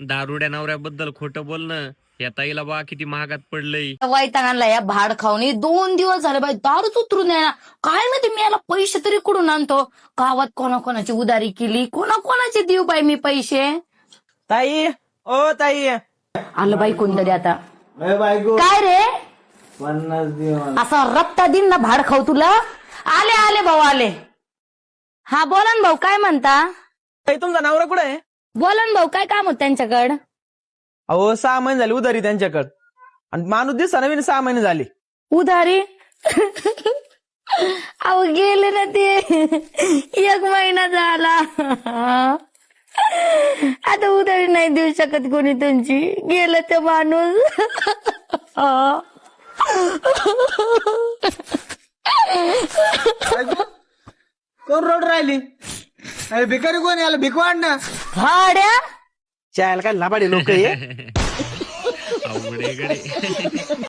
दारुड्या नवऱ्याबद्दल खोटं बोलणं या ताईला बा किती महागात पडलंय. वैताग आणला या भाड खाऊनी 2 दिवस झाले बाई, दारूच उतरून द्या. काय माहिती मी याला पैसे तरी कुठून आणतो. गावात कोणाकोणाची उधारी केली, कोणाकोणाचे देऊ बाई मी पैसे. ताई, ओ ताई, आलं बाई कोणतरी आता. बायको काय रे 50 दिवस. असा रप्ता दिन ना भाड खाऊ तुला. आले आले भाऊ आले. हा बोला ना भाऊ, काय म्हणता. ताई तुमचा नवरा कुठे आहे? बोला ना भाऊ, काय काम होत त्यांच्याकडं. अहो 6 महिने झाले उधारी त्यांच्याकडे, आणि माणूस दिसा नवीन 6 महिने झाले. उधारी अहो गेले ना ते 1 महिना झाला. आता उधारी नाही देऊ शकत कोणी त्यांची, गेलं ते माणूस. कोण रोड राहिली? अरे भिकारी कोण याला भिक वाढ ना. भाड्या चायला काय लाभाडे लोक अवघड आहे गडे.